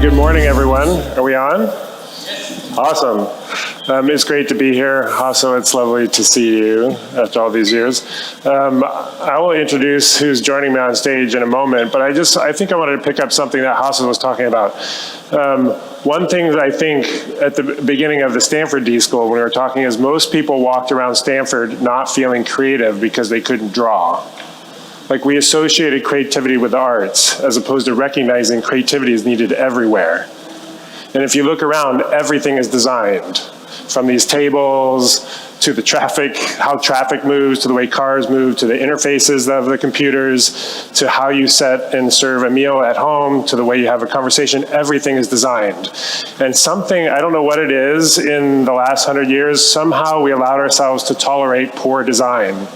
Good morning, everyone. Are we on? Awesome. It's great to be here. Hasso, it's lovely to see you after all these years. I will introduce who's joining me on stage in a moment, but I think I wanted to pick up something that Hasso was talking about. One thing that I think at the beginning of the Stanford D-School when we were talking is most people walked around Stanford not feeling creative because they couldn't draw. Like, we associated creativity with the arts as opposed to recognizing creativity is needed everywhere. And if you look around, everything is designed, from these tables to the traffic, how traffic moves, to the way cars move, to the interfaces of the computers, to how you set and serve a meal at home, to the way you have a conversation. Everything is designed. And something, I don't know what it is, in the last 100 years, somehow we allowed ourselves to tolerate poor design.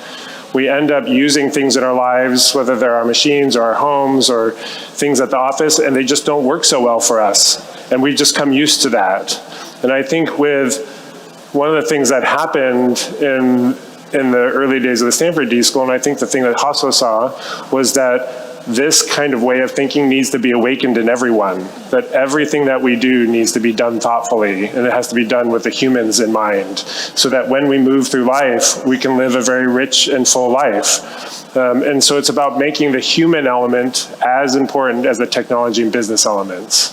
We end up using things in our lives, whether they're our machines or our homes or things at the office, and they just don't work so well for us. And we've just come used to that. And I think with one of the things that happened in the early days of the Stanford D-School, and I think the thing that Hasso saw, was that this kind of way of thinking needs to be awakened in everyone, that everything that we do needs to be done thoughtfully, and it has to be done with the humans in mind, so that when we move through life, we can live a very rich and full life. And so it's about making the human element as important as the technology and business elements.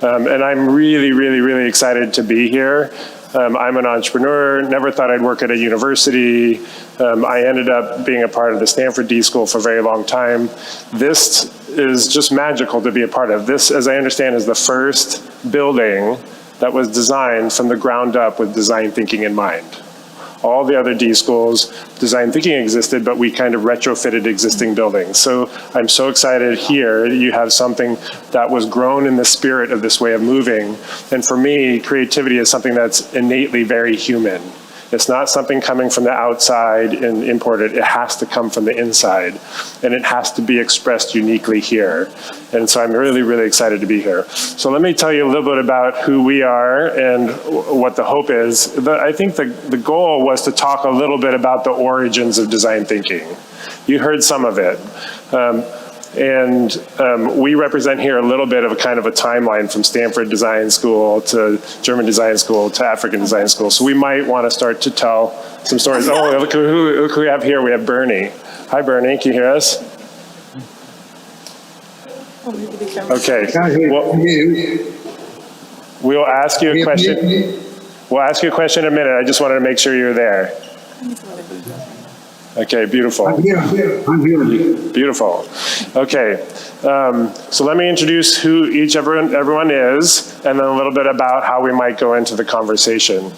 And I'm really, really, really excited to be here. I'm an entrepreneur, never thought I'd work at a university. I ended up being a part of the Stanford D-School for a very long time. This is just magical to be a part of. This, as I understand, is the first building that was designed from the ground up with design thinking in mind. All the other D-Schools, design thinking existed, but we kind of retrofitted existing buildings. So I'm so excited here that you have something that was grown in the spirit of this way of moving. And for me, creativity is something that's innately very human. It's not something coming from the outside and imported. It has to come from the inside, and it has to be expressed uniquely here. And so I'm really, really excited to be here. So let me tell you a little bit about who we are and what the hope is. I think the goal was to talk a little bit about the origins of design thinking. You heard some of it. We represent here a little bit of a kind of a timeline from Stanford Design School to German Design School to African Design School. So we might want to start to tell some stories. Oh, look who we have here. We have Bernie. Hi, Bernie. Can you hear us? Okay. We'll ask you a question. We'll ask you a question in a minute. I just wanted to make sure you're there. Okay, beautiful. I'm here. Beautiful. Okay, so let me introduce who everyone is, and then a little bit about how we might go into the conversation.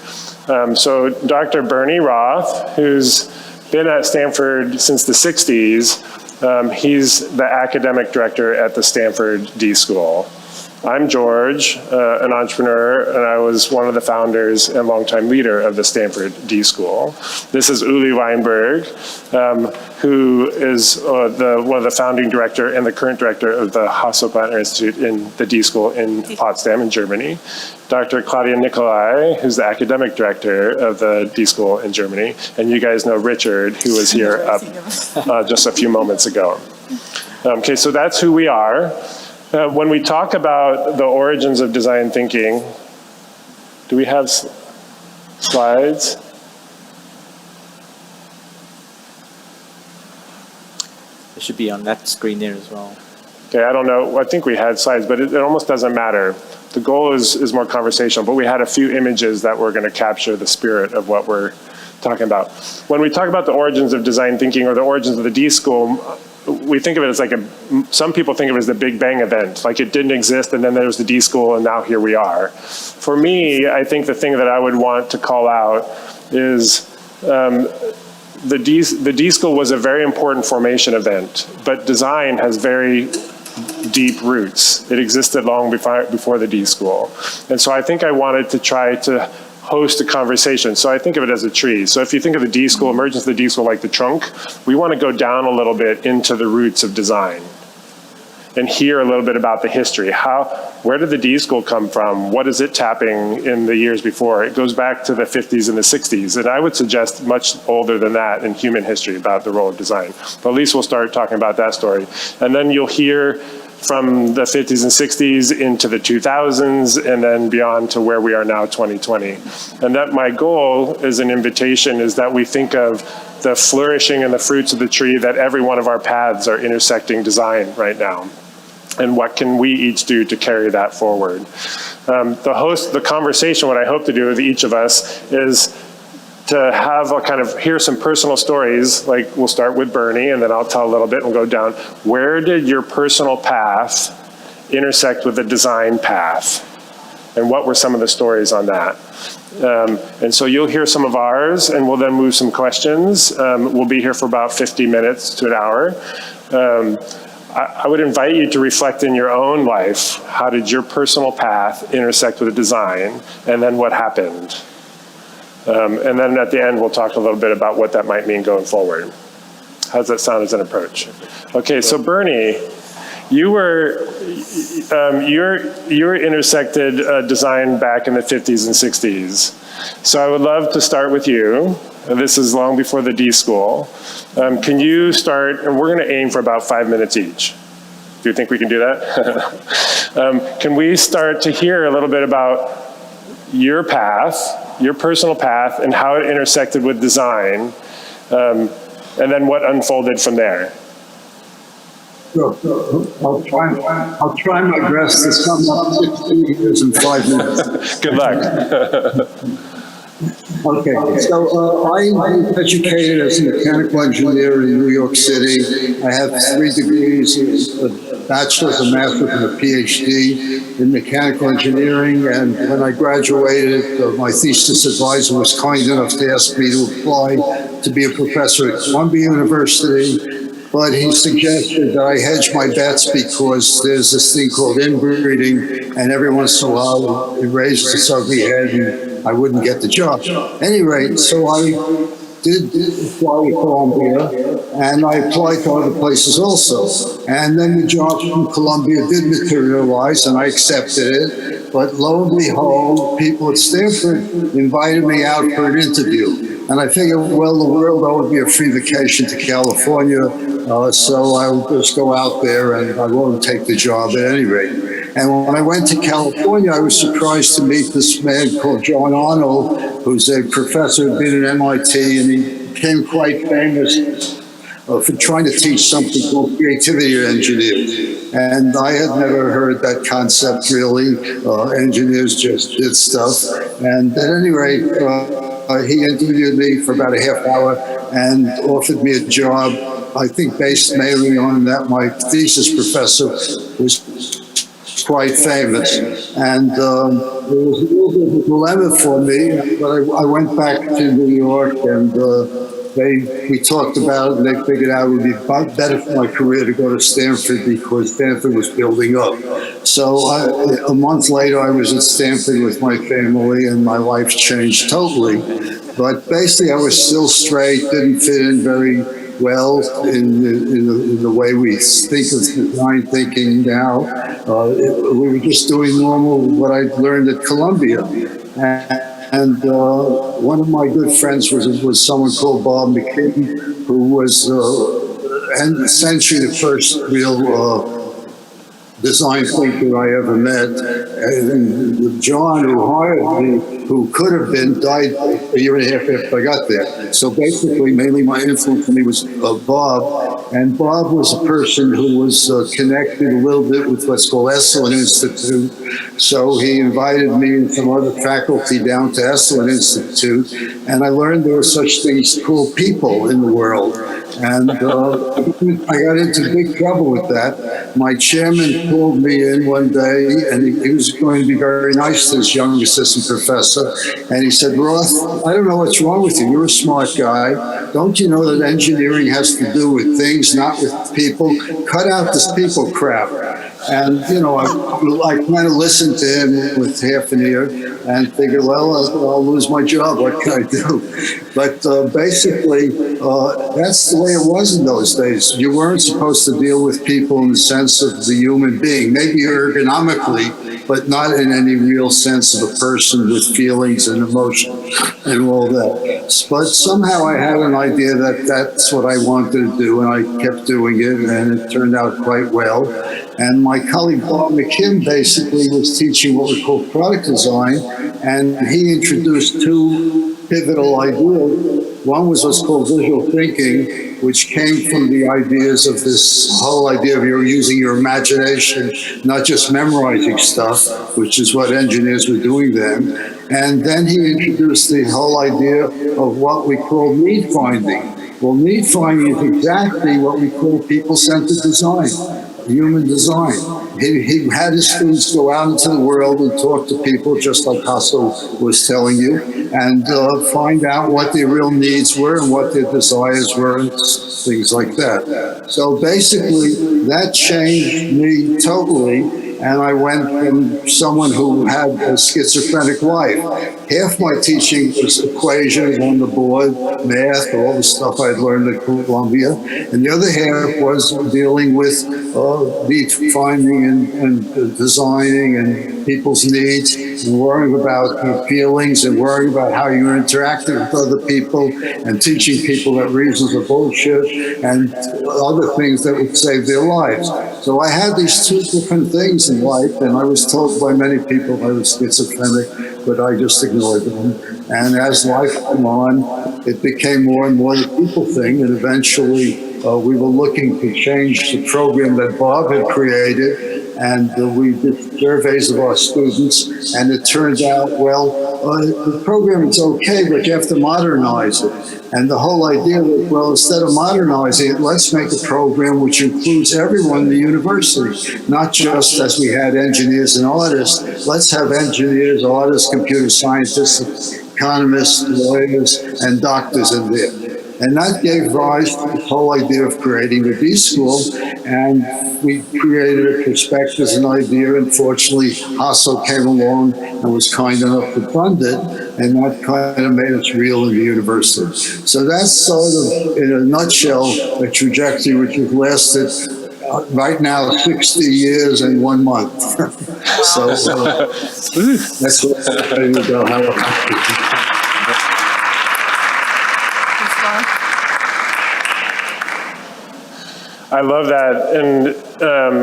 So Dr. Bernie Roth, who's been at Stanford since the 60s, he's the academic director at the Stanford D-School. I'm George, an entrepreneur, and I was one of the founders and longtime leader of the Stanford D-School. This is Uli Weinberg, who is one of the founding director and the current director of the Hasso Plattner Institute in the D-School in Potsdam in Germany. Dr. Claudia Nicolai, who's the academic director of the D-School in Germany. And you guys know Richard, who was here up just a few moments ago. Okay, so that's who we are. When we talk about the origins of design thinking, do we have slides? It should be on that screen there as well. Okay, I don't know. I think we had slides, but it almost doesn't matter. The goal is more conversational, but we had a few images that were going to capture the spirit of what we're talking about. When we talk about the origins of design thinking or the origins of the D-School, we think of it as like some people think of it as the Big Bang event, like it didn't exist and then there was the D-School and now here we are. For me, I think the thing that I would want to call out is the D-School was a very important formation event, but design has very deep roots. It existed long before the D-School. And so I think I wanted to try to host a conversation. So I think of it as a tree. So if you think of the D-School, emergence of the D-School like the trunk, we want to go down a little bit into the roots of design. and hear a little bit about the history. Where did the D School come from? What is it tapping in the years before? It goes back to the 50s and the 60s, and I would suggest much older than that in human history about the role of design. But at least we'll start talking about that story. And then you'll hear from the 50s and 60s into the 2000s, and then beyond to where we are now, 2020. And that my goal as an invitation is that we think of the flourishing and the fruits of the tree, that every one of our paths are intersecting design right now. And what can we each do to carry that forward? The conversation, what I hope to do with each of us is to have a kind of, hear some personal stories, like we'll start with Bernie, and then I'll tell a little bit and we'll go down. Where did your personal path intersect with the design path? And what were some of the stories on that? And so you'll hear some of ours, and we'll then move some questions. We'll be here for about 50 minutes to an hour. I would invite you to reflect in your own life, how did your personal path intersect with the design, and then what happened? And then at the end, we'll talk a little bit about what that might mean going forward. How does that sound as an approach? Okay, so Bernie, you intersected design back in the 50s and 60s. So I would love to start with you. This is long before the D School. Can you start, and we're gonna aim for about 5 minutes each. Do you think we can do that? Can we start to hear a little bit about your path, your personal path, and how it intersected with design, and then what unfolded from there? Sure. I'll try my best to sum up 16 years in 5 minutes. Good luck. Okay, so I'm educated as a mechanical engineer in New York City. I have 3 degrees, a bachelor's, a master's, and a PhD in mechanical engineering. And when I graduated, my thesis advisor was kind enough to ask me to apply to be a professor at Columbia University. But he suggested that I hedge my bets because there's this thing called inbreeding, and every once in a while it raises its ugly head and I wouldn't get the job. At any rate, so I did apply to Columbia, and I applied to other places also. And then the job from Columbia did materialize, and I accepted it. But lo and behold, people at Stanford invited me out for an interview. And I figured, well, the world owed me a free vacation to California, so I'll just go out there and I won't take the job at any rate. And when I went to California, I was surprised to meet this man called John Arnold, who's a professor, had been at MIT, and he became quite famous for trying to teach something called creativity to engineers. And I had never heard that concept really. Engineers just did stuff. And at any rate, he interviewed me for about a half hour and offered me a job, I think based mainly on that my thesis professor was quite famous. And it was a little bit of a dilemma for me, but I went back to New York, and we talked about it, and they figured out it would be better for my career to go to Stanford because Stanford was building up. So a month later, I was at Stanford with my family, and my life changed totally. But basically, I was still straight, didn't fit in very well in the way we think of design thinking now. We were just doing normal what I learned at Columbia. And one of my good friends was someone called Bob McKinney, who was essentially the first real design thinker I ever met. And John, who hired me, who could have been, died a year and a half after I got there. So basically, mainly my influence on me was Bob. And Bob was a person who was connected a little bit with what's called Esalen Institute. So he invited me and some other faculty down to Esalen Institute. And I learned there were such things called people in the world. And I got into big trouble with that. My chairman pulled me in one day, and he was going to be very nice to this young assistant professor. And he said, Roth, I don't know what's wrong with you. You're a smart guy. Don't you know that engineering has to do with things, not with people? Cut out this people crap. And, you know, I kind of listened to him with half an ear and figured, well, I'll lose my job. What can I do? But basically, that's the way it was in those days. You weren't supposed to deal with people in the sense of the human being, maybe ergonomically, but not in any real sense of a person with feelings and emotion and all that. But somehow I had an idea that that's what I wanted to do, and I kept doing it, and it turned out quite well. And my colleague Bob McKim basically was teaching what we call product design, and he introduced two pivotal ideas. One was what's called visual thinking, which came from the ideas of this whole idea of you're using your imagination, not just memorizing stuff, which is what engineers were doing then. And then he introduced the whole idea of what we call need finding. Well, need finding is exactly what we call people-centered design, human design. He had his students go out into the world and talk to people, just like Hasso was telling you, and find out what their real needs were and what their desires were and things like that. So basically, that changed me totally. And I went from someone who had a schizophrenic life. Half my teaching was equations on the board, math, all the stuff I'd learned at Columbia. And the other half was dealing with need finding and designing and people's needs and worrying about your feelings and worrying about how you're interacting with other people and teaching people that reasons are bullshit and other things that would save their lives. So I had these two different things in life, and I was told by many people I was schizophrenic, but I just ignored them. And as life went on, it became more and more the people thing, and eventually we were looking to change the program that Bob had created, and we did surveys of our students, and it turned out, well, the program is okay, but you have to modernize it. And the whole idea was, well, instead of modernizing it, let's make a program which includes everyone in the university, not just as we had engineers and artists. Let's have engineers, artists, computer scientists, economists, lawyers, and doctors in there. And that gave rise to the whole idea of creating the D-School, and we created a prospectus, an idea. Unfortunately, Hasso came along and was kind enough to fund it, and that kind of made us real in the university. So that's sort of, in a nutshell, a trajectory which has lasted right now 60 years and 1 month. So that's what there you go. I love that, and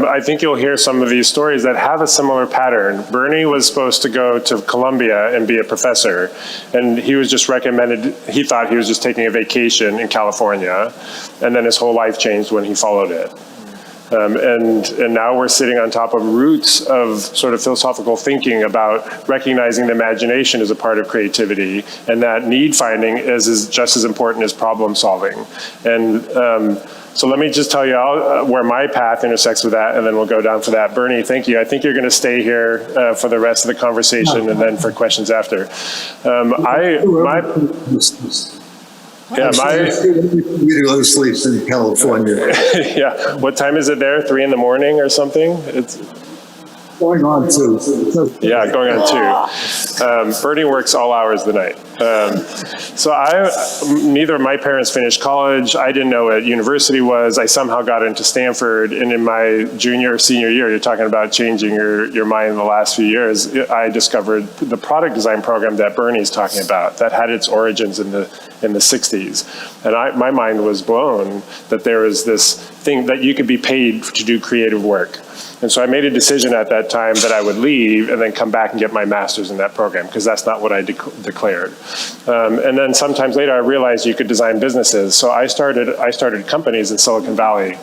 I think you'll hear some of these stories that have a similar pattern. Bernie was supposed to go to Columbia and be a professor, and he was just recommended, he thought he was just taking a vacation in California, and then his whole life changed when he followed it. And now we're sitting on top of roots of sort of philosophical thinking about recognizing the imagination as a part of creativity, and that need finding is just as important as problem solving. And so let me just tell you where my path intersects with that, and then we'll go down for that. Bernie, thank you. I think you're going to stay here for the rest of the conversation and then for questions after. You to go to sleep in California. Yeah. What time is it there? 3 in the morning or something? It's going on 2. Yeah, going on 2. Bernie works all hours of the night. So neither of my parents finished college. I didn't know what university was. I somehow got into Stanford, and in my junior or senior year, you're talking about changing your mind in the last few years, I discovered the product design program that Bernie's talking about that had its origins in the 60s. And my mind was blown that there was this thing that you could be paid to do creative work. And so I made a decision at that time that I would leave and then come back and get my master's in that program, because that's not what I declared. And then sometimes later I realized you could design businesses. So I started companies in Silicon Valley.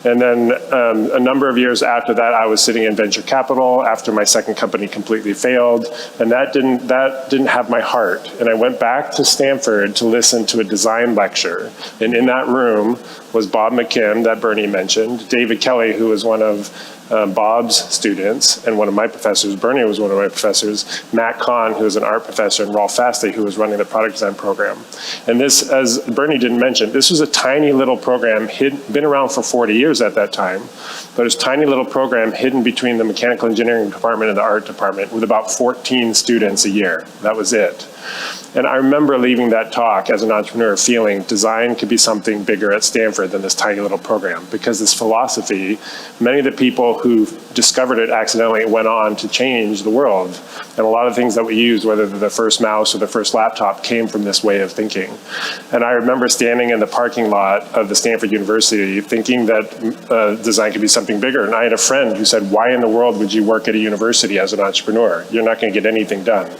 And then a number of years after that, I was sitting in venture capital after my second company completely failed. And that didn't have my heart. And I went back to Stanford to listen to a design lecture. And in that room was Bob McKim, that Bernie mentioned, David Kelly, who was one of Bob's students and one of my professors. Bernie was one of my professors. Matt Kahn, who was an art professor, and Rolf Faste, who was running the product design program. And this, as Bernie didn't mention, this was a tiny little program, been around for 40 years at that time, but it was a tiny little program hidden between the mechanical engineering department and the art department with about 14 students a year. That was it. And I remember leaving that talk as an entrepreneur feeling design could be something bigger at Stanford than this tiny little program, because this philosophy, many of the people who discovered it accidentally went on to change the world. And a lot of things that we use, whether they're the first mouse or the first laptop, came from this way of thinking. And I remember standing in the parking lot of the Stanford University thinking that design could be something bigger. And I had a friend who said, why in the world would you work at a university as an entrepreneur? You're not going to get anything done.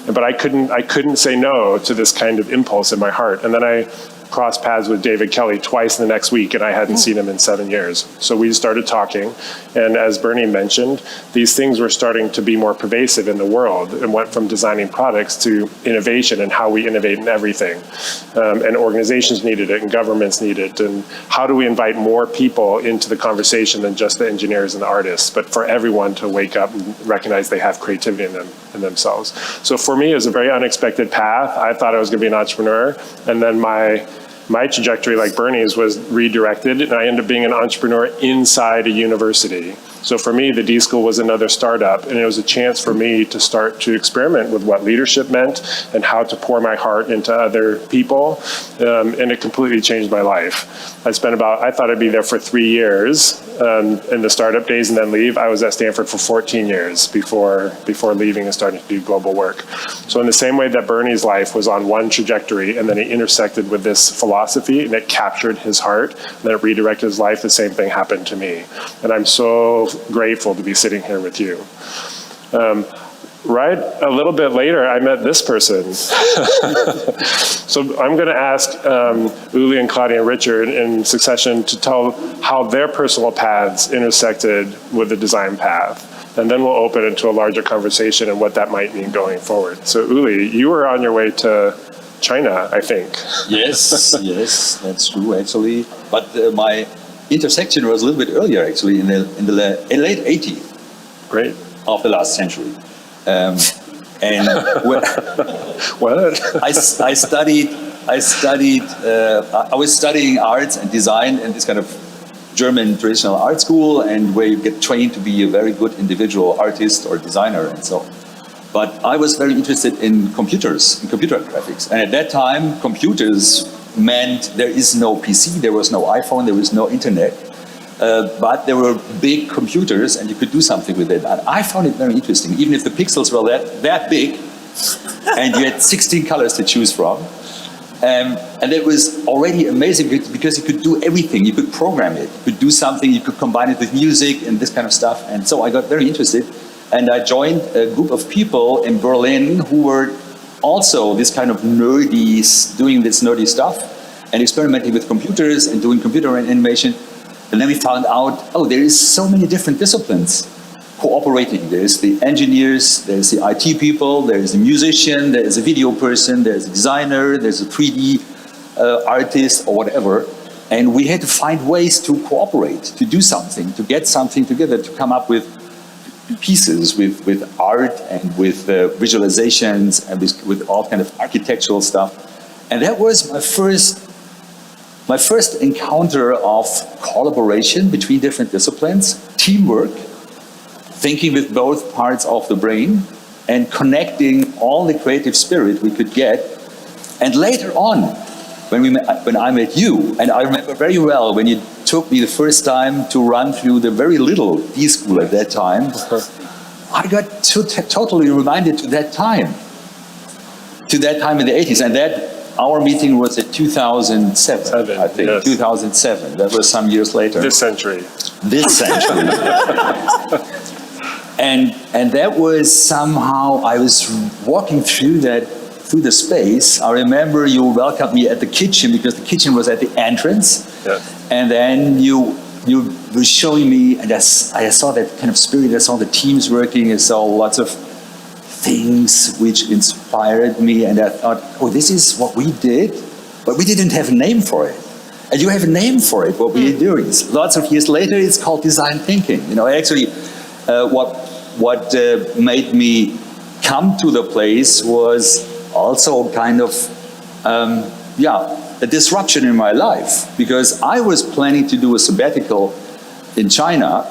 But I couldn't say no to this kind of impulse in my heart. And then I crossed paths with David Kelly twice in the next week, and I hadn't seen him in 7 years. So we started talking, and as Bernie mentioned, these things were starting to be more pervasive in the world and went from designing products to innovation and how we innovate in everything. And organizations needed it, and governments need it, and how do we invite more people into the conversation than just the engineers and the artists, but for everyone to wake up and recognize they have creativity in themselves. So for me, it was a very unexpected path. I thought I was going to be an entrepreneur, and then my trajectory, like Bernie's, was redirected, and I ended up being an entrepreneur inside a university. So for me, the D-School was another startup, and it was a chance for me to start to experiment with what leadership meant and how to pour my heart into other people, and it completely changed my life. I thought I'd be there for 3 years in the startup days and then leave. I was at Stanford for 14 years before leaving and starting to do global work. So in the same way that Bernie's life was on one trajectory and then he intersected with this philosophy and it captured his heart and then it redirected his life, the same thing happened to me. And I'm so grateful to be sitting here with you. Right a little bit later, I met this person. So I'm going to ask Uli and Claudia and Richard in succession to tell how their personal paths intersected with the design path. And then we'll open it to a larger conversation and what that might mean going forward. So Uli, you were on your way to China, I think. Yes, yes, that's true, actually. But my intersection was a little bit earlier, actually, in the late 80s. Great. Of the last century. And what? I was studying arts and design in this kind of German traditional art school, and where you get trained to be a very good individual artist or designer and so on. But I was very interested in computers, in computer graphics. And at that time, computers meant there is no PC, there was no iPhone, there was no internet. But there were big computers and you could do something with it. And I found it very interesting, even if the pixels were that big and you had 16 colors to choose from. And it was already amazing because you could do everything. You could program it, you could do something, you could combine it with music and this kind of stuff. And so I got very interested, and I joined a group of people in Berlin who were also this kind of doing this nerdy stuff and experimenting with computers and doing computer animation. And then we found out, there is so many different disciplines cooperating. There's the engineers, there's the IT people, there's a musician, there's a video person, there's a designer, there's a 3D artist or whatever. And we had to find ways to cooperate, to do something, to get something together, to come up with pieces, with art and with visualizations and with all kind of architectural stuff. And that was my first encounter of collaboration between different disciplines, teamwork, thinking with both parts of the brain, and connecting all the creative spirit we could get. And later on, when I met you, and I remember very well when you took me the first time to run through the very little D-School at that time, I got totally reminded to that time in the 80s, and that our meeting was in 2007, I think. Yes. 2007. That was some years later. This century. And that was somehow, I was walking through the space. I remember you welcomed me at the kitchen because the kitchen was at the entrance. Yes. And then you were showing me, and I saw that kind of spirit. I saw the teams working. I saw lots of things which inspired me, and I thought, this is what we did, but we didn't have a name for it. And you have a name for it, what we are doing. Lots of years later, it's called design thinking. You know, actually, what made me come to the place was also kind of, a disruption in my life, because I was planning to do a sabbatical in China.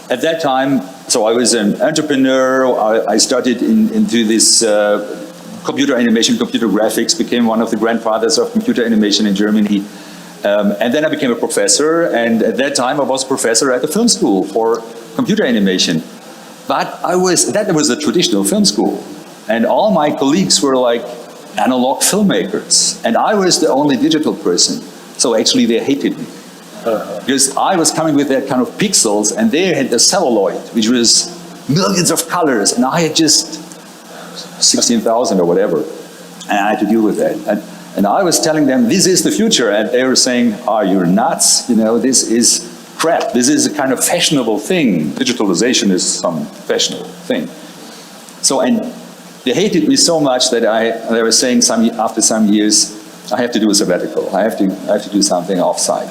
At that time, so I was an entrepreneur. I started into this computer animation, computer graphics, became one of the grandfathers of computer animation in Germany. And then I became a professor, and at that time I was a professor at the film school for computer animation. But that was a traditional film school, and all my colleagues were like analog filmmakers, and I was the only digital person. So actually they hated me. Because I was coming with that kind of pixels, and they had the celluloid, which was millions of colors, and I had just 16,000 or whatever, and I had to deal with that. And I was telling them, this is the future, and they were saying, oh, you're nuts, you know, this is crap, this is a kind of fashionable thing. Digitalization is some fashionable thing. So, and they hated me so much that they were saying after some years, I have to do a sabbatical, I have to do something off-site.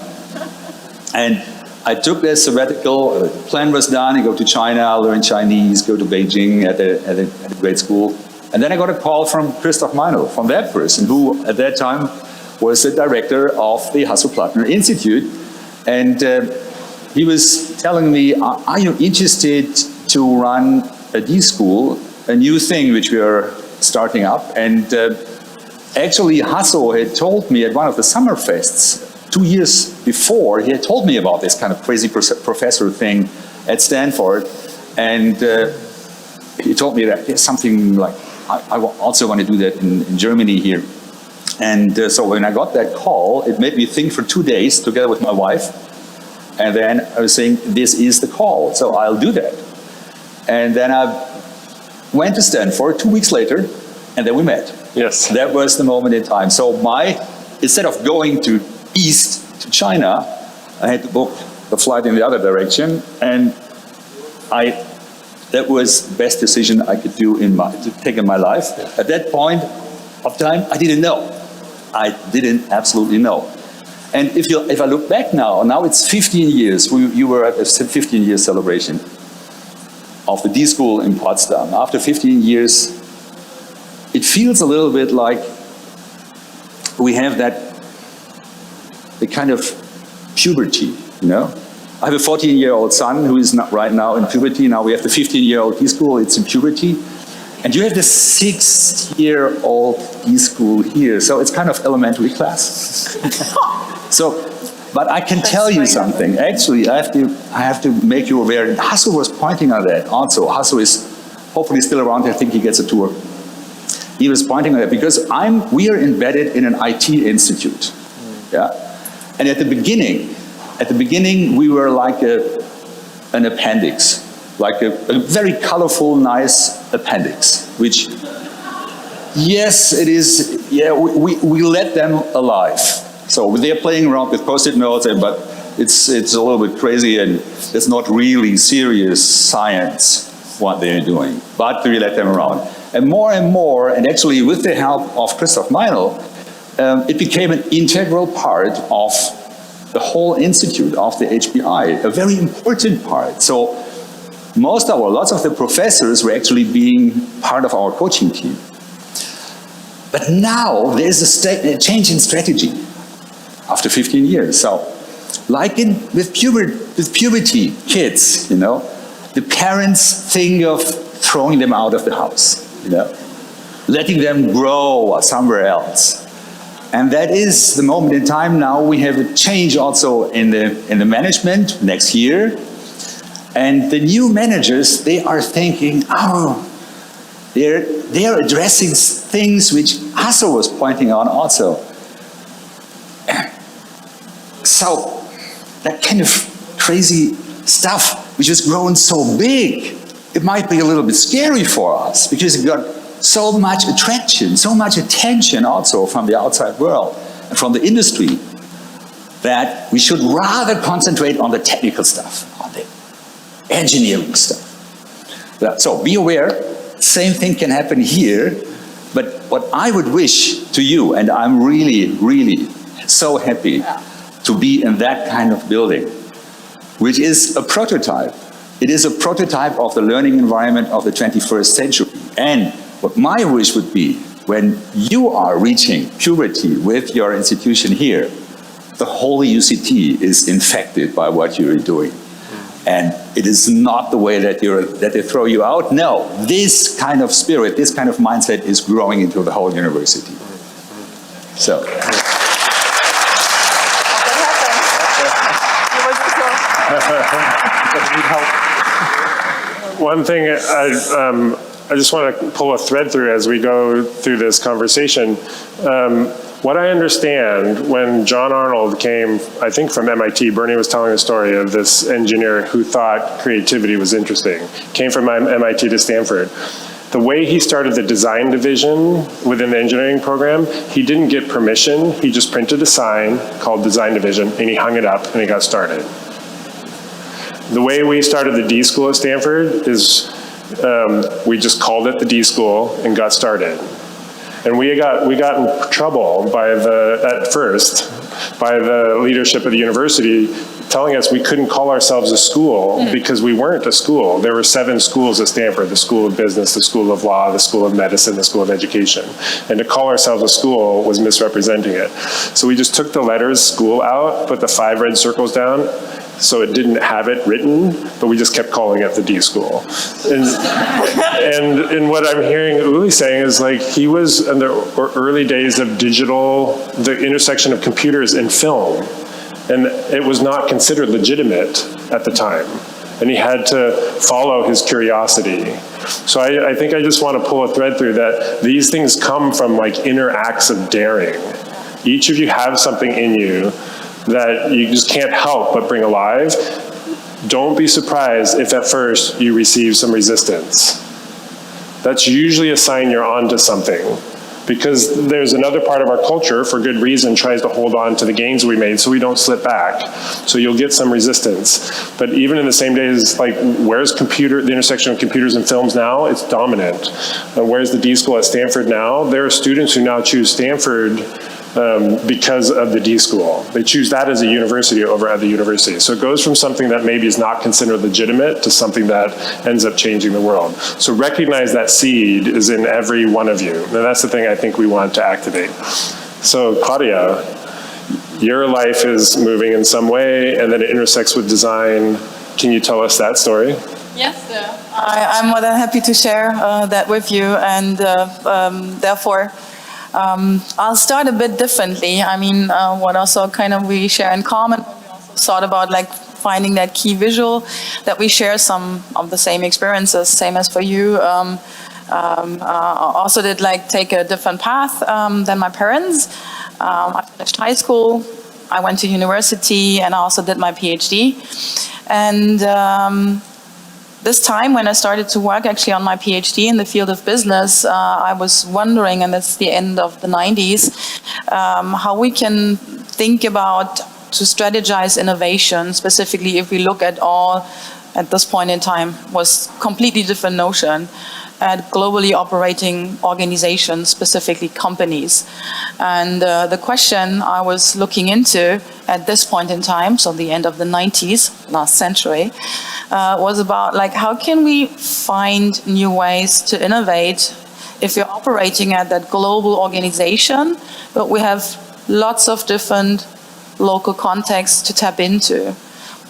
And I took that sabbatical, the plan was done, I go to China, learn Chinese, go to Beijing at a grade school. And then I got a call from Christoph Meinl, from that person, who at that time was the director of the Hasso-Plattner Institute. And he was telling me, are you interested to run a D-school, a new thing which we are starting up? And actually Hasso had told me at one of the summer fests, 2 years before, he had told me about this kind of crazy professor thing at Stanford. And he told me that there's something like, I also want to do that in Germany here. And so when I got that call, it made me think for 2 days together with my wife. And then I was saying, this is the call, so I'll do that. And then I went to Stanford 2 weeks later, and then we met. Yes. That was the moment in time. So instead of going to east to China, I had to book the flight in the other direction, and that was the best decision I could take in my life. At that point of time, I didn't know. I didn't absolutely know. And if I look back now it's 15 years. You were at a 15-year celebration of the D-School in Potsdam. After 15 years, it feels a little bit like we have the kind of puberty, you know? I have a 14-year-old son who is not right now in puberty. Now we have the 15-year-old D-School, it's in puberty. And you have the 6-year-old D-School here. So it's kind of elementary class. But I can tell you something. Actually, I have to make you aware. Hasso was pointing on that also. Hasso is hopefully still around. I think he gets a tour. He was pointing on that because we are embedded in an IT institute. Yeah? And at the beginning, we were like an appendix, like a very colorful, nice appendix, which, yes, it is, yeah, we let them alive. So they're playing around with Post-it notes, but it's a little bit crazy, and it's not really serious science what they're doing, but we let them around. And more, and actually with the help of Christoph Meinl, it became an integral part of the whole institute of the HBI, a very important part. So lots of the professors were actually being part of our coaching team. But now there's a change in strategy after 15 years. So like with puberty kids, you know, the parents think of throwing them out of the house, you know, letting them grow somewhere else. And that is the moment in time now. We have a change also in the management next year. And the new managers, they are thinking, they are addressing things which Hasso was pointing on also. So that kind of crazy stuff which has grown so big, it might be a little bit scary for us because it got so much attraction, so much attention also from the outside world and from the industry, that we should rather concentrate on the technical stuff, on the engineering stuff. So be aware, same thing can happen here, but what I would wish to you, and I'm really, really so happy to be in that kind of building, which is a prototype. It is a prototype of the learning environment of the 21st century. And what my wish would be, when you are reaching puberty with your institution here, the whole UCT is infected by what you're doing. And it is not the way that they throw you out. No, this kind of spirit, this kind of mindset is growing into the whole university. So. One thing I just want to pull a thread through as we go through this conversation. What I understand, when John Arnold came, I think from MIT, Bernie was telling a story of this engineer who thought creativity was interesting, came from MIT to Stanford. The way he started the design division within the engineering program, he didn't get permission. He just printed a sign called design division, and he hung it up, and he got started. The way we started the D school at Stanford is we just called it the D school and got started. And we got in trouble at first by the leadership of the university telling us we couldn't call ourselves a school because we weren't a school. There were 7 schools at Stanford: the School of Business, the School of Law, the School of Medicine, the School of Education. And to call ourselves a school was misrepresenting it. So we just took the letters school out, put the 5 red circles down, so it didn't have it written, but we just kept calling it the D school. And what I'm hearing Uli saying is, like, he was in the early days of digital, the intersection of computers and film, and it was not considered legitimate at the time. And he had to follow his curiosity. So I think I just want to pull a thread through that these things come from like inner acts of daring. Each of you have something in you that you just can't help but bring alive. Don't be surprised if at first you receive some resistance. That's usually a sign you're onto something, because there's another part of our culture, for good reason, tries to hold on to the gains we made so we don't slip back. So you'll get some resistance. But even in the same days, like, where's the intersection of computers and films now? It's dominant. Where's the D school at Stanford now? There are students who now choose Stanford because of the D school. They choose that as a university over other universities. So it goes from something that maybe is not considered legitimate to something that ends up changing the world. So recognize that seed is in every one of you. And that's the thing I think we want to activate. So Claudia, your life is moving in some way, and then it intersects with design. Can you tell us that story? Yes, I'm more than happy to share that with you, and therefore, I'll start a bit differently. I mean, what also kind of we share in common, we also thought about like finding that key visual, that we share some of the same experiences, same as for you. Also did like take a different path than my parents. I finished high school, I went to university, and I also did my PhD. And this time when I started to work actually on my PhD in the field of business, I was wondering, and that's the end of the 90s, how we can think about to strategize innovation, specifically if we look at all, at this point in time, was completely different notion at globally operating organizations, specifically companies. And the question I was looking into at this point in time, so the end of the 90s, last century, was about like, how can we find new ways to innovate if you're operating at that global organization, but we have lots of different local contexts to tap into.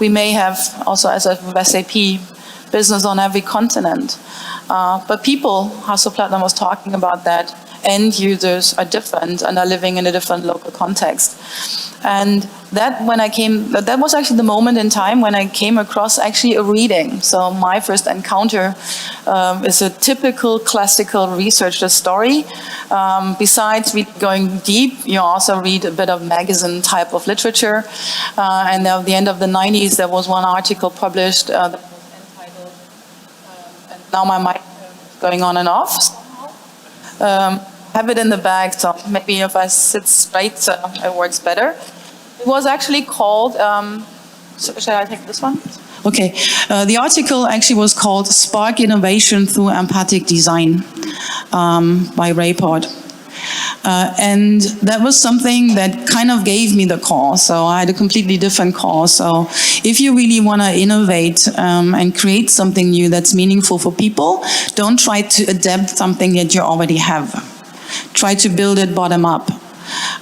We may have also, as with SAP, business on every continent. But people, Hasso Plattner was talking about that, end users are different and are living in a different local context. And that was actually the moment in time when I came across actually a reading. So my first encounter is a typical classical researcher story. Besides going deep, you also read a bit of magazine type of literature. And at the end of the 90s, there was one article published that was entitled, and now my mic is going on and off. Have it in the bag, so maybe if I sit straight, it works better. It was actually called, shall I take this one? Okay, the article actually was called Spark Innovation Through Empathic Design by Rayport. And that was something that kind of gave me the call. So I had a completely different call. So if you really want to innovate and create something new that's meaningful for people, don't try to adapt something that you already have. Try to build it bottom up.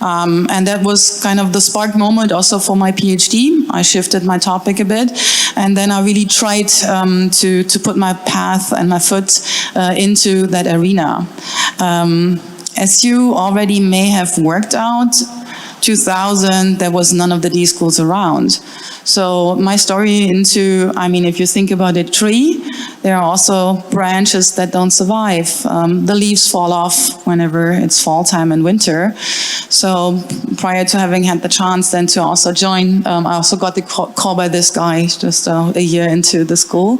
And that was kind of the spark moment also for my PhD. I shifted my topic a bit, and then I really tried to put my path and my foot into that arena. As you already may have worked out, 2000, there was none of the D.schools around. So my story into, I mean, if you think about a tree, there are also branches that don't survive. The leaves fall off whenever it's fall time and winter. So prior to having had the chance then to also join, I also got the call by this guy just a year into the school.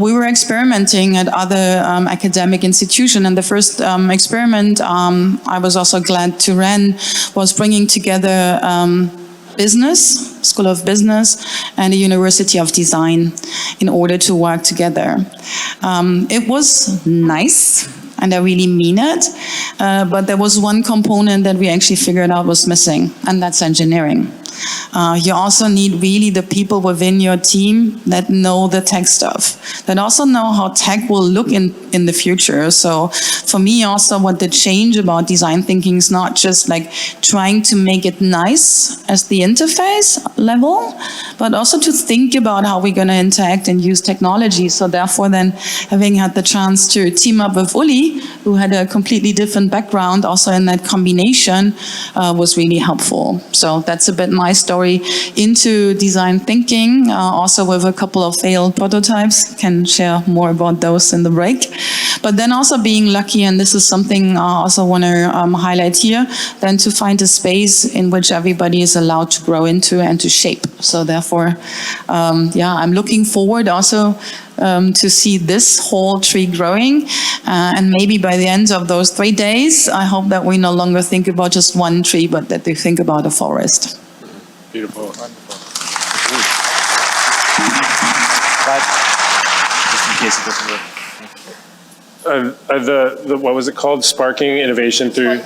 We were experimenting at other academic institutions, and the first experiment I was also glad to run was bringing together business, School of Business, and the University of Design in order to work together. It was nice, and I really mean it, but there was one component that we actually figured out was missing, and that's engineering. You also need really the people within your team that know the tech stuff, that also know how tech will look in the future. So for me also what the change about design thinking is not just like trying to make it nice as the interface level, but also to think about how we're going to interact and use technology. So therefore then having had the chance to team up with Uli, who had a completely different background also in that combination, was really helpful. So that's a bit my story into design thinking, also with a couple of failed prototypes. Can share more about those in the break. But then also being lucky, and this is something I also want to highlight here, then to find a space in which everybody is allowed to grow into and to shape. So therefore, yeah, I'm looking forward also to see this whole tree growing. And maybe by the end of those 3 days, I hope that we no longer think about just one tree, but that we think about a forest. Beautiful. Wonderful. But just in case it doesn't work. What was it called? Sparking innovation through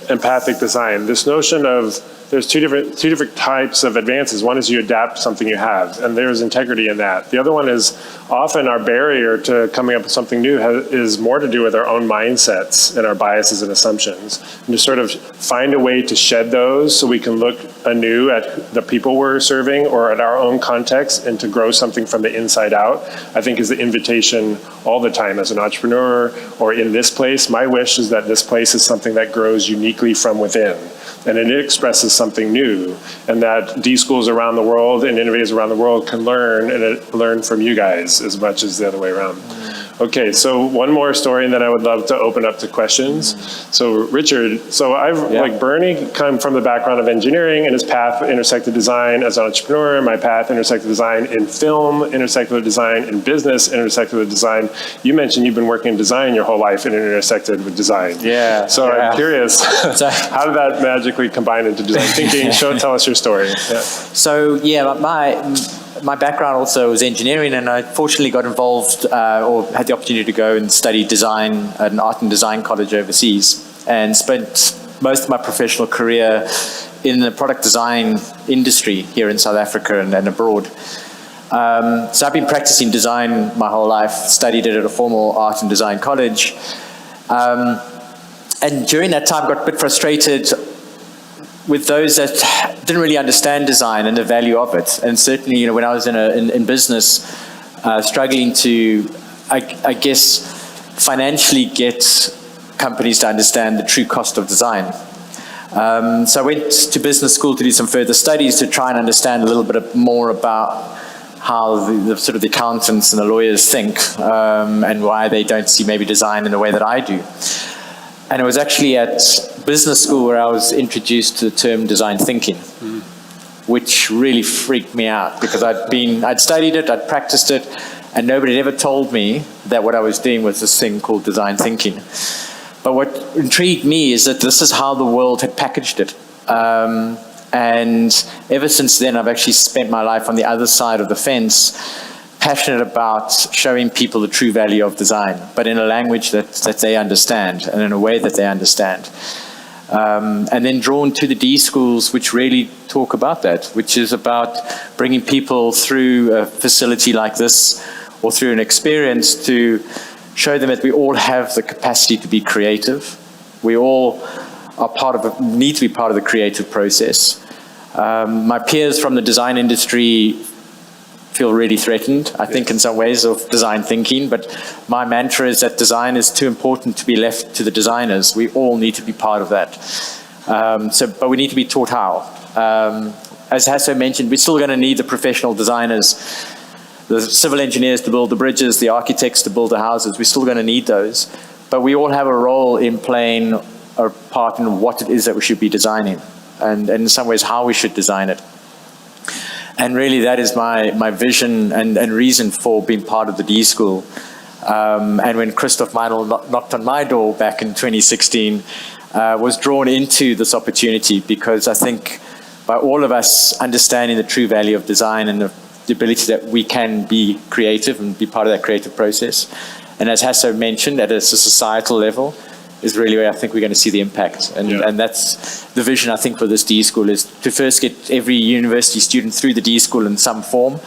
empathic design. This notion of there's two different types of advances. One is you adapt something you have, and there's integrity in that. The other one is often our barrier to coming up with something new is more to do with our own mindsets and our biases and assumptions. And to sort of find a way to shed those so we can look anew at the people we're serving or at our own context and to grow something from the inside out, I think is the invitation all the time as an entrepreneur or in this place. My wish is that this place is something that grows uniquely from within. And it expresses something new, and that D.schools around the world and innovators around the world can learn and learn from you guys as much as the other way around. Okay, so one more story, and then I would love to open up to questions. So Richard, so I've, like Bernie, come from the background of engineering, and his path intersected design as an entrepreneur. My path intersected design in film, intersected with design in business, intersected with design. You mentioned you've been working in design your whole life, and it intersected with design. Yeah. So I'm curious, how did that magically combine into design thinking? Tell us your story. Yeah. So yeah, my background also was engineering, and I fortunately got involved or had the opportunity to go and study design at an art and design college overseas, and spent most of my professional career in the product design industry here in South Africa and abroad. So I've been practicing design my whole life, studied it at a formal art and design college, and during that time got a bit frustrated with those that didn't really understand design and the value of it. And certainly, you know, when I was in business, struggling to, I guess, financially get companies to understand the true cost of design. So I went to business school to do some further studies to try and understand a little bit more about how the sort of the accountants and the lawyers think, and why they don't see maybe design in the way that I do. And it was actually at business school where I was introduced to the term design thinking, which really freaked me out because I'd studied it, I'd practiced it, and nobody had ever told me that what I was doing was this thing called design thinking. But what intrigued me is that this is how the world had packaged it. And ever since then, I've actually spent my life on the other side of the fence, passionate about showing people the true value of design, but in a language that they understand and in a way that they understand. And then drawn to the D.schools, which really talk about that, which is about bringing people through a facility like this or through an experience to show them that we all have the capacity to be creative. We all are need to be part of the creative process. My peers from the design industry feel really threatened, I think, in some ways, of design thinking, but my mantra is that design is too important to be left to the designers. We all need to be part of that. But we need to be taught how. As Hasso mentioned, we're still going to need the professional designers, the civil engineers to build the bridges, the architects to build the houses. We're still going to need those. But we all have a role in playing a part in what it is that we should be designing, and in some ways how we should design it. And really that is my vision and reason for being part of the D-School. And when Christoph Meinl knocked on my door back in 2016, was drawn into this opportunity because I think by all of us understanding the true value of design and the ability that we can be creative and be part of that creative process. And as Hasso mentioned, at a societal level, is really where I think we're going to see the impact. And that's the vision, I think, for this D-School, is to first get every university student through the D-School in some form,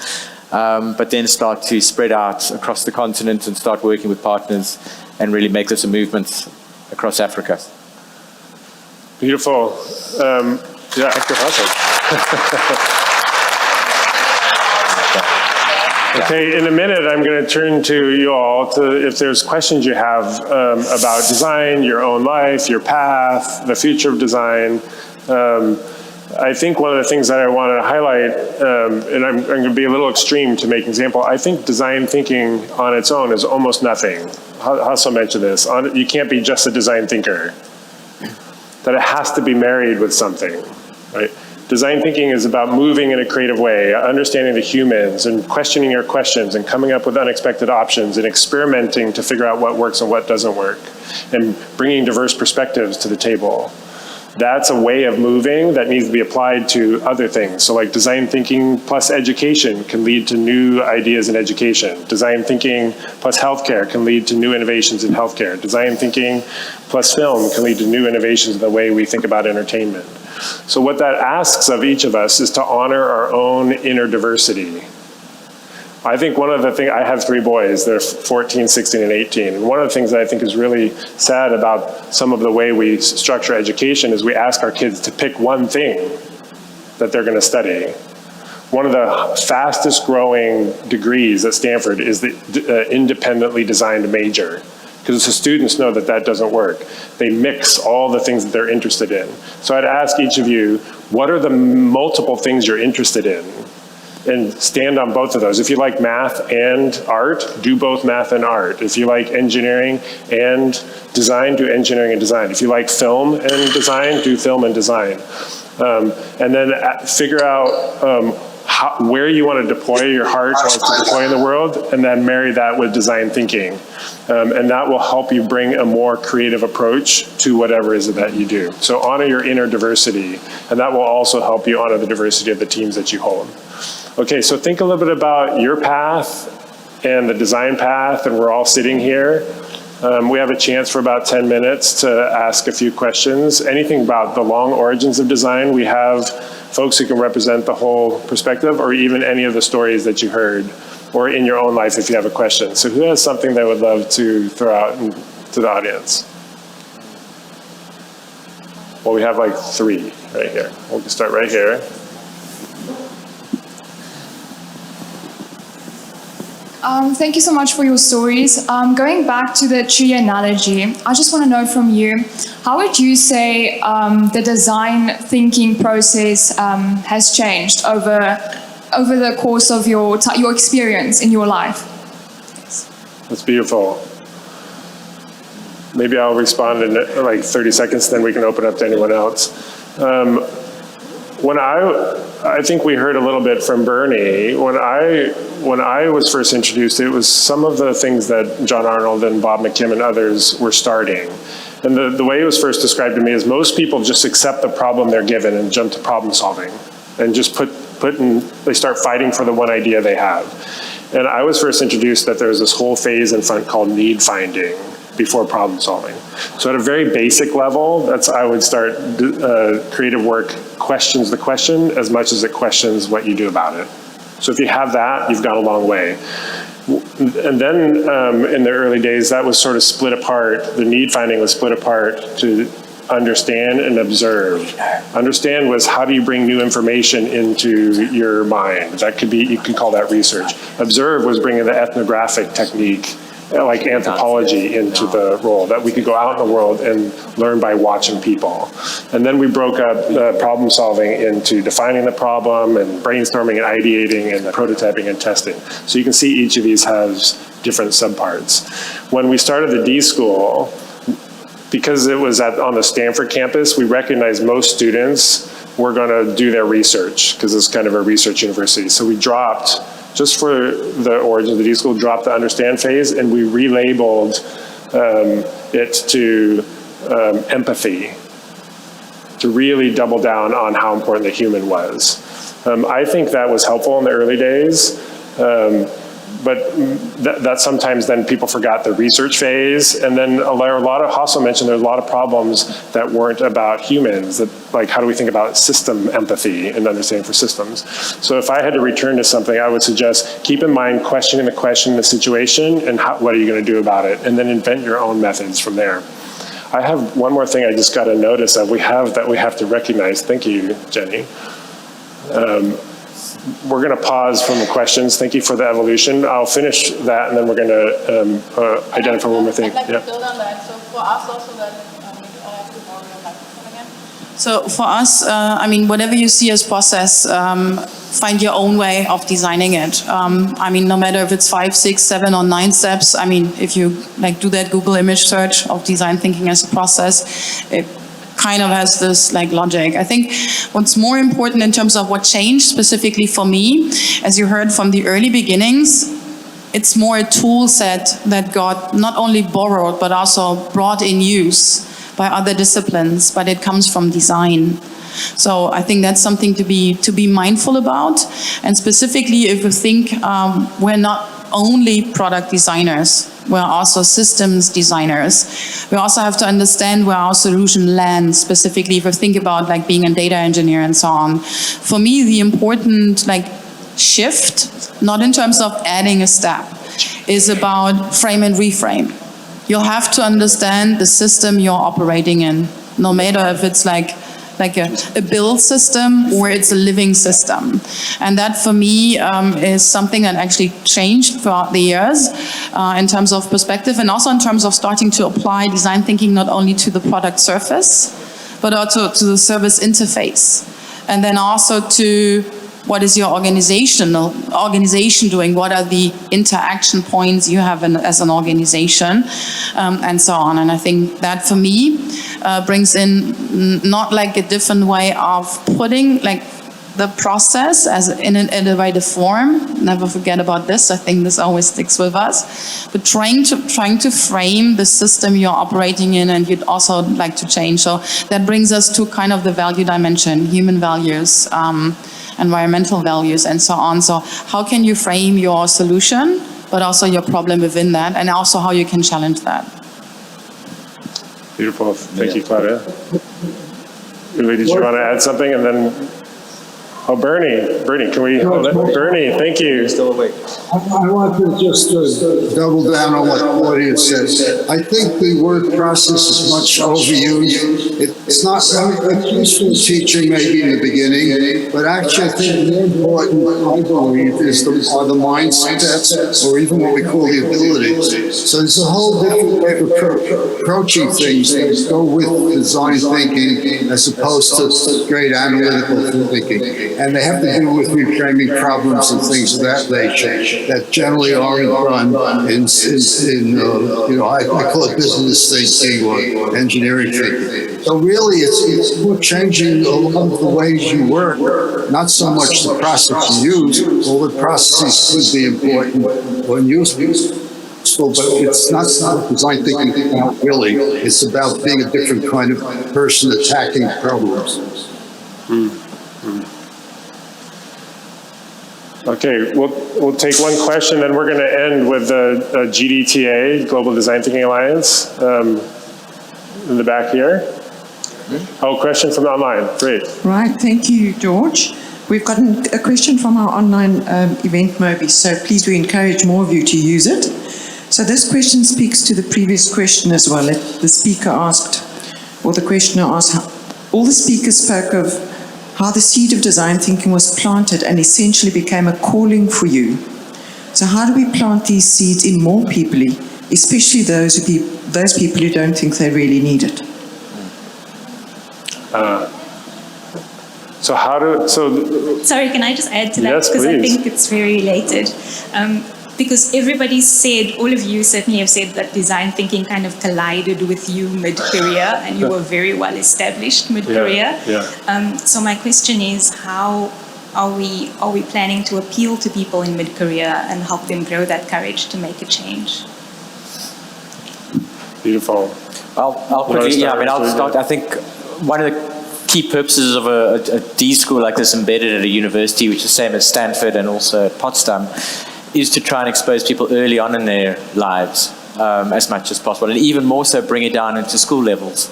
but then start to spread out across the continent and start working with partners and really make this a movement across Africa. Beautiful. Thank you, awesome. Okay, in a minute, I'm going to turn to you all if there's questions you have about design, your own life, your path, the future of design. I think one of the things that I want to highlight, and I'm going to be a little extreme to make an example, I think design thinking on its own is almost nothing. Hasso mentioned this. You can't be just a design thinker. That it has to be married with something, right? Design thinking is about moving in a creative way, understanding the humans and questioning your questions and coming up with unexpected options and experimenting to figure out what works and what doesn't work and bringing diverse perspectives to the table. That's a way of moving that needs to be applied to other things. So like design thinking plus education can lead to new ideas in education. Design thinking plus healthcare can lead to new innovations in healthcare. Design thinking plus film can lead to new innovations in the way we think about entertainment. So what that asks of each of us is to honor our own inner diversity. I think one of the things, I have 3 boys, they're 14, 16, and 18, and one of the things that I think is really sad about some of the way we structure education is we ask our kids to pick one thing that they're going to study. One of the fastest growing degrees at Stanford is the independently designed major. Because the students know that that doesn't work. They mix all the things that they're interested in. So I'd ask each of you, what are the multiple things you're interested in? And stand on both of those. If you like math and art, do both math and art. If you like engineering and design, do engineering and design. If you like film and design, do film and design. And then figure out where you want to deploy your heart wants to deploy in the world, and then marry that with design thinking. And that will help you bring a more creative approach to whatever it is that you do. So honor your inner diversity, and that will also help you honor the diversity of the teams that you hold. Okay, so think a little bit about your path and the design path, and we're all sitting here. We have a chance for about 10 minutes to ask a few questions. Anything about the long origins of design, we have folks who can represent the whole perspective, or even any of the stories that you heard, or in your own life if you have a question. So who has something they would love to throw out to the audience? Well, we have like 3 right here. We'll start right here. Thank you so much for your stories. Going back to the tree analogy, I just want to know from you, how would you say the design thinking process has changed over the course of your experience in your life? That's beautiful. Maybe I'll respond in like 30 seconds, then we can open up to anyone else. I think we heard a little bit from Bernie. When I was first introduced, it was some of the things that John Arnold and Bob McKim and others were starting. And the way it was first described to me is most people just accept the problem they're given and jump to problem solving, and just they start fighting for the one idea they have. And I was first introduced that there was this whole phase in front called need finding before problem solving. So at a very basic level, I would start creative work questions the question as much as it questions what you do about it. So if you have that, you've gone a long way. And then in the early days, that was sort of split apart. The need finding was split apart to understand and observe. Understand was how do you bring new information into your mind? That could be, you can call that research. Observe was bringing the ethnographic technique, like anthropology, into the role, that we could go out in the world and learn by watching people. And then we broke up problem solving into defining the problem and brainstorming and ideating and prototyping and testing. So you can see each of these has different subparts. When we started the D-School, because it was on the Stanford campus, we recognized most students were going to do their research, because it's kind of a research university. So we dropped, just for the origin of the D-School, dropped the understand phase, and we relabeled it to empathy, to really double down on how important the human was. I think that was helpful in the early days. But that sometimes then people forgot the research phase, and then a lot of Hasso mentioned there's a lot of problems that weren't about humans, that like how do we think about system empathy and understanding for systems. So if I had to return to something, I would suggest keep in mind questioning the question, the situation, and what are you going to do about it, and then invent your own methods from there. I have one more thing I just got a notice of we have to recognize. Thank you, Jenny. We're going to pause from the questions. Thank you for the evolution. I'll finish that, and then we're going to identify one more thing. I'd like to build on that. So for us also that, I have to borrow your microphone again. So for us, I mean, whatever you see as process, find your own way of designing it. I mean, no matter if it's 5, 6, 7, or 9 steps. I mean, if you like do that Google image search of design thinking as a process, it kind of has this like logic. I think what's more important in terms of what changed specifically for me, as you heard from the early beginnings, it's more a tool set that got not only borrowed but also brought in use by other disciplines, but it comes from design. So I think that's something to be mindful about. And specifically, if you think we're not only product designers, we're also systems designers. We also have to understand where our solution lands, specifically if we think about like being a data engineer and so on. For me, the important like shift, not in terms of adding a step, is about frame and reframe. You'll have to understand the system you're operating in, no matter if it's like a build system or it's a living system. And that for me is something that actually changed throughout the years in terms of perspective, and also in terms of starting to apply design thinking not only to the product surface, but also to the service interface. And then also to what is your organization doing? What are the interaction points you have as an organization, and so on. And I think that for me brings in not like a different way of putting like the process as in an iterative form. Never forget about this. I think this always sticks with us. But trying to frame the system you're operating in, and you'd also like to change. So that brings us to kind of the value dimension, human values. Environmental values and so on. So how can you frame your solution, but also your problem within that, and also how you can challenge that? Beautiful. Thank you, Claudia. Uli, did you want to add something? And then, oh, Bernie, can we, Bernie, thank you. You're still awake. I want to just double down on what Claudia said. I think the word process is much overused. It's not, it's useful teaching maybe in the beginning, but actually I think more important, I believe, are the mindsets, or even what we call the abilities. So there's a whole different way of approaching things that go with design thinking as opposed to great analytical thinking. And they have to do with reframing problems and things of that nature that generally aren't done in I call it business thinking or engineering thinking. So really it's more changing a lot of the ways you work, not so much the process you use, although the processes could be important when useful. But it's not design thinking really. It's about being a different kind of person attacking problems. Okay, we'll take one question, then we're going to end with the GDTA, Global Design Thinking Alliance, in the back here. Oh, question from online. Great. Right, thank you, George. We've gotten a question from our online event, Moby, so please we encourage more of you to use it. So this question speaks to the previous question as well. The speaker asked, or the questioner asked, all the speakers spoke of how the seed of design thinking was planted and essentially became a calling for you. So how do we plant these seeds in more people, especially those people who don't think they really need it? Sorry, can I just add to that? Yes, because please. I think it's very related. Because everybody said, all of you certainly have said that design thinking kind of collided with you mid-career, and you were very well established mid-career. Yeah. So my question is, how are we planning to appeal to people in mid-career and help them grow that courage to make a change? Beautiful. I'll quickly, I'll start. I think one of the key purposes of a D school like this embedded at a university, which is the same as Stanford and also at Potsdam, is to try and expose people early on in their lives as much as possible, and even more so bring it down into school levels.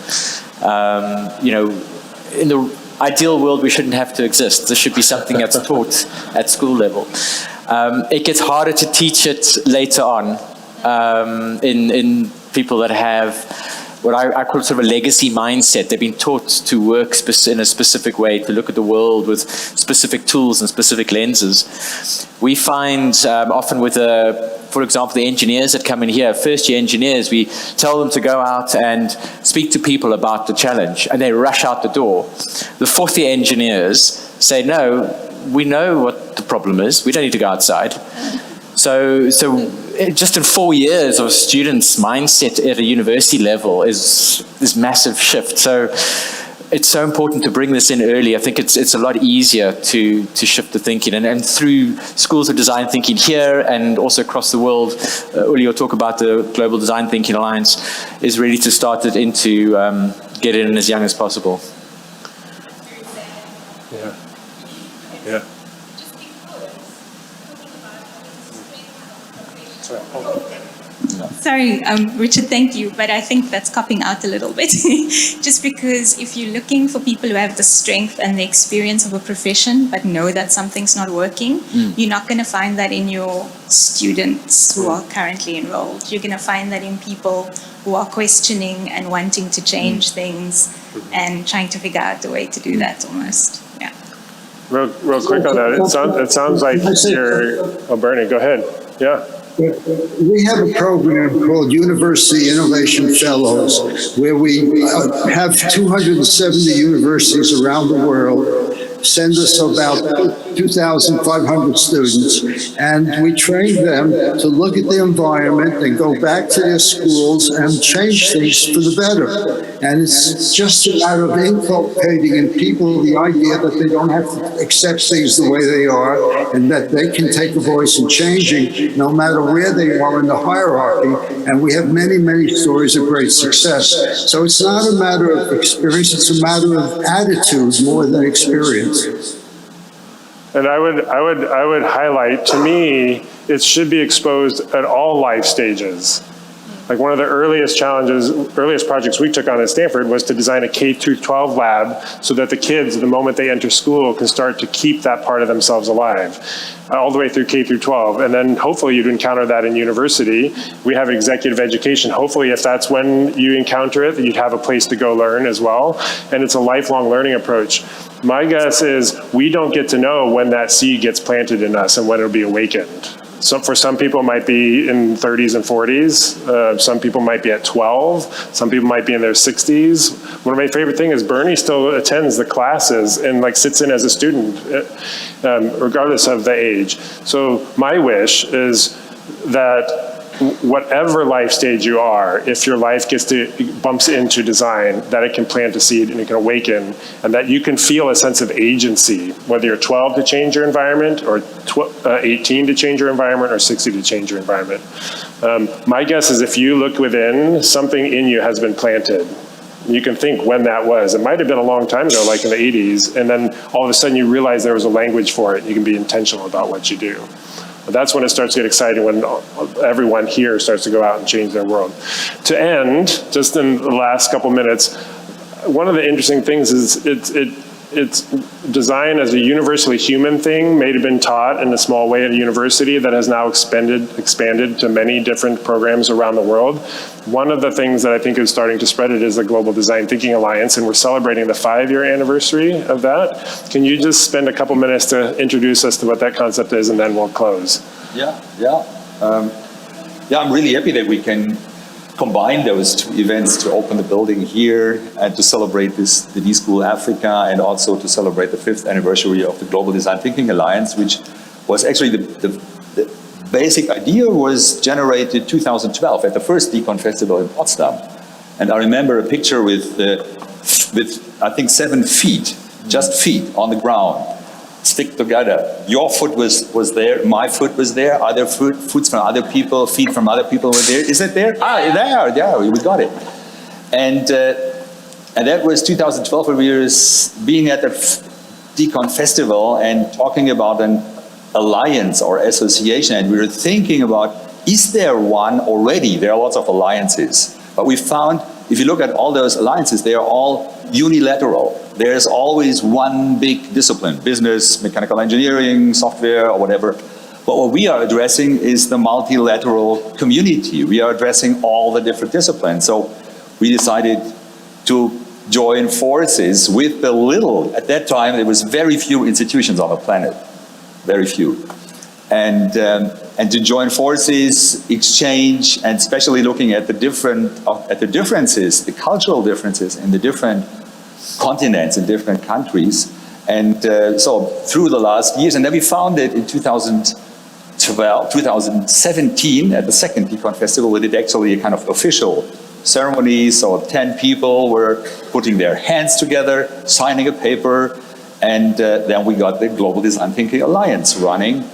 In the ideal world, we shouldn't have to exist. This should be something that's taught at school level. It gets harder to teach it later on in people that have what I call sort of a legacy mindset. They've been taught to work in a specific way, to look at the world with specific tools and specific lenses. We find often with, for example, the engineers that come in here, first-year engineers, we tell them to go out and speak to people about the challenge, and they rush out the door. The fourth-year engineers say, no, we know what the problem is. We don't need to go outside. So just in 4 years of a student's mindset at a university level is this massive shift. So it's so important to bring this in early. I think it's a lot easier to shift the thinking. And through schools of design thinking here and also across the world, Uli will talk about the Global Design Thinking Alliance, is really to start it into get it in as young as possible. Yeah. Yeah. Sorry, Richard, thank you, but I think that's copping out a little bit. Just because if you're looking for people who have the strength and the experience of a profession, but know that something's not working, you're not going to find that in your students who are currently enrolled. You're going to find that in people who are questioning and wanting to change things and trying to figure out the way to do that almost. Yeah. Real quick on that. It sounds like you're... Oh, Bernie, go ahead. Yeah. We have a program called University Innovation Fellows, where we have 270 universities around the world send us about 2,500 students, and we train them to look at the environment and go back to their schools and change things for the better. And it's just a matter of inculcating in people the idea that they don't have to accept things the way they are, and that they can take a voice in changing no matter where they are in the hierarchy. And we have many, many stories of great success. So it's not a matter of experience, it's a matter of attitude more than experience. And I would highlight, to me, it should be exposed at all life stages. Like one of the earliest projects we took on at Stanford was to design a K-12 lab so that the kids, the moment they enter school, can start to keep that part of themselves alive, all the way through K-12. And then hopefully you'd encounter that in university. We have executive education. Hopefully if that's when you encounter it, you'd have a place to go learn as well. And it's a lifelong learning approach. My guess is we don't get to know when that seed gets planted in us and when it'll be awakened. So for some people it might be in 30s and 40s. Some people might be at 12. Some people might be in their 60s. One of my favorite things is Bernie still attends the classes and like sits in as a student, regardless of the age. So my wish is that whatever life stage you are, if your life bumps into design, that it can plant a seed and it can awaken, and that you can feel a sense of agency, whether you're 12 to change your environment, or 18 to change your environment, or 60 to change your environment. My guess is if you look within, something in you has been planted. You can think when that was. It might have been a long time ago, like in the 80s, and then all of a sudden you realize there was a language for it. You can be intentional about what you do. But that's when it starts to get exciting, when everyone here starts to go out and change their world. To end, just in the last couple minutes, one of the interesting things is it's design as a universally human thing may have been taught in a small way at a university that has now expanded to many different programs around the world. One of the things that I think is starting to spread it is the Global Design Thinking Alliance, and we're celebrating the 5-year anniversary of that. Can you just spend a couple minutes to introduce us to what that concept is, and then we'll close? Yeah. I'm really happy that we can combine those two events to open the building here and to celebrate the D-School Africa, and also to celebrate the 5th anniversary of the Global Design Thinking Alliance, which was actually the basic idea was generated 2012 at the first Decon Festival in Potsdam. And I remember a picture with I think 7 feet, just feet on the ground, stick together. Your foot was there, my foot was there, other foots from other people, feet from other people were there. Is it there? There, yeah, we got it. And that was 2012, when we were being at the Decon Festival and talking about an alliance or association, and we were thinking about, is there one already? There are lots of alliances. But we found, if you look at all those alliances, they are all unilateral. There's always one big discipline, business, mechanical engineering, software, or whatever. But what we are addressing is the multilateral community. We are addressing all the different disciplines. So we decided to join forces with the little, at that time there was very few institutions on the planet, very few. And to join forces, exchange, and especially looking at the differences, the cultural differences in the different continents and different countries. And so through the last years, and then we founded in 2017 at the second Decon Festival, we did actually a kind of official ceremony. So 10 people were putting their hands together, signing a paper, and then we got the Global Design Thinking Alliance running,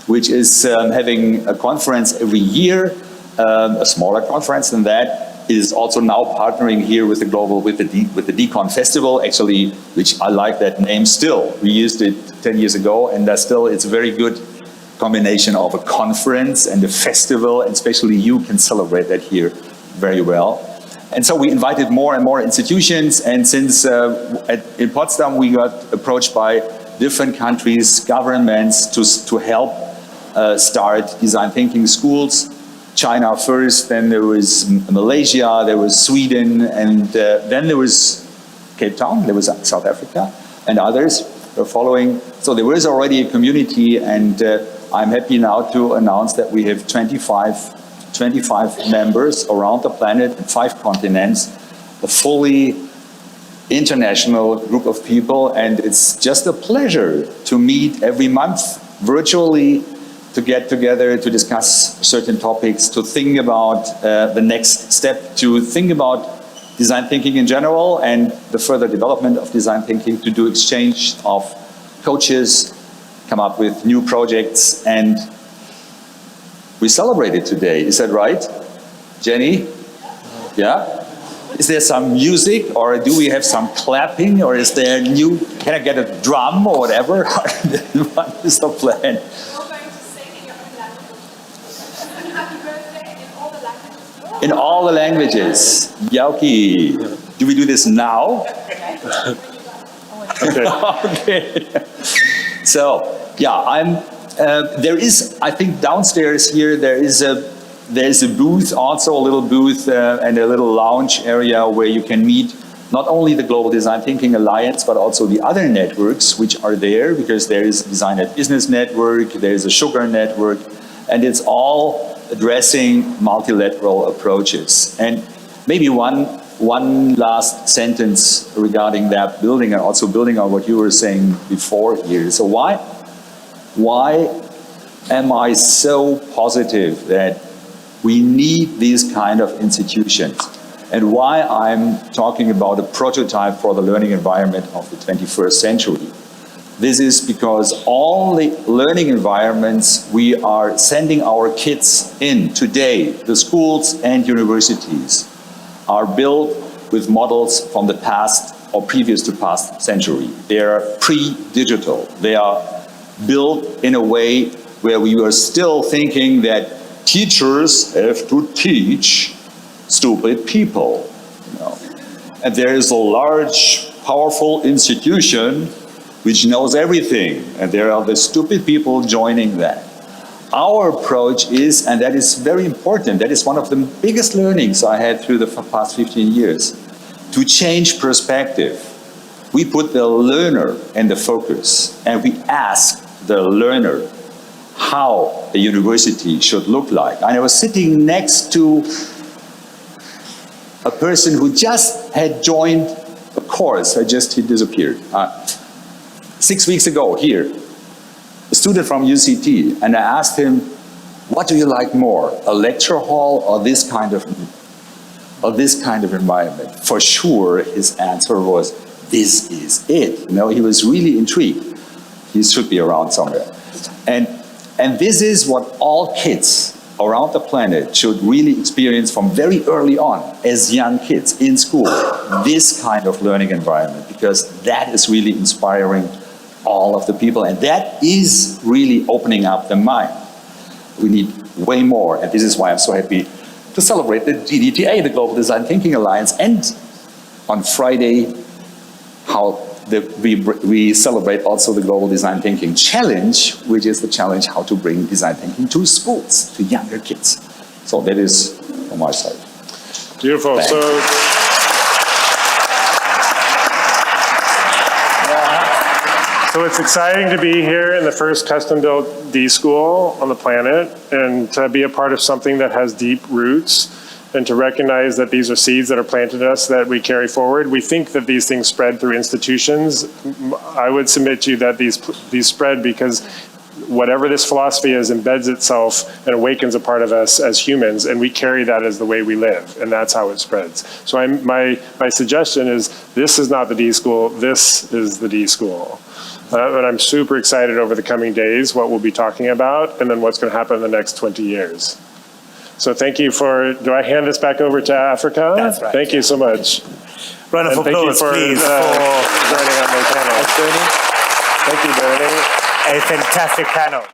which is having a conference every year, a smaller conference than that. It is also now partnering here with the Decon Festival, actually, which I like that name still. We used it 10 years ago, and still it's a very good combination of a conference and a festival, and especially you can celebrate that here very well. And so we invited more and more institutions, and since in Potsdam we got approached by different countries, governments to help start design thinking schools. China first, then there was Malaysia, there was Sweden, and then there was Cape Town, there was South Africa, and others were following. So there was already a community, and I'm happy now to announce that we have 25 members around the planet in 5 continents, a fully international group of people, and it's just a pleasure to meet every month virtually, to get together, to discuss certain topics, to think about the next step, to think about design thinking in general and the further development of design thinking, to do exchange of coaches, come up with new projects, and we celebrated today. Is that right, Jenny? Yeah? Is there some music, or do we have some clapping, or is there can I get a drum or whatever? What is the plan? In all the languages. Yauki. Do we do this now? Okay. So, yeah, there is, I think downstairs here, there's a booth, also a little booth and a little lounge area where you can meet not only the Global Design Thinking Alliance, but also the other networks which are there, because there is Design at Business Network, there's a Sugar Network, and it's all addressing multilateral approaches. And maybe one last sentence regarding that building, and also building on what you were saying before here. So why am I so positive that we need these kind of institutions? And why I'm talking about a prototype for the learning environment of the 21st century? This is because all the learning environments we are sending our kids in today, the schools and universities, are built with models from the past or previous to past century. They are pre-digital. They are built in a way where we were still thinking that teachers have to teach stupid people. You know? And there is a large, powerful institution which knows everything, and there are the stupid people joining that. Our approach is, and that is very important, that is one of the biggest learnings I had through the past 15 years, to change perspective. We put the learner in the focus, and we ask the learner how a university should look like. And I was sitting next to a person who just had joined a course, he disappeared. 6 weeks ago here, a student from UCT, and I asked him, what do you like more, a lecture hall or this kind of environment? For sure, his answer was, this is it. You know, he was really intrigued. He should be around somewhere. And this is what all kids around the planet should really experience from very early on as young kids in school, this kind of learning environment, because that is really inspiring all of the people, and that is really opening up the mind. We need way more, and this is why I'm so happy to celebrate the GDTA, the Global Design Thinking Alliance, and on Friday, we celebrate also the Global Design Thinking Challenge, which is the challenge how to bring design thinking to schools, to younger kids. So that is from my side. Beautiful. So it's exciting to be here in the first custom-built D-school on the planet, and to be a part of something that has deep roots, and to recognize that these are seeds that are planted in us that we carry forward. We think that these things spread through institutions. I would submit to you that these spread because whatever this philosophy is embeds itself and awakens a part of us as humans, and we carry that as the way we live, and that's how it spreads. So my suggestion is, this is not the D-school, this is the D-school. And I'm super excited over the coming days, what we'll be talking about, and then what's going to happen in the next 20 years. So thank you do I hand this back over to Africa? That's right. Thank you so much. Round of applause, please, for joining on my panel. Thanks, Bernie. Thank you, Bernie. a fantastic panel.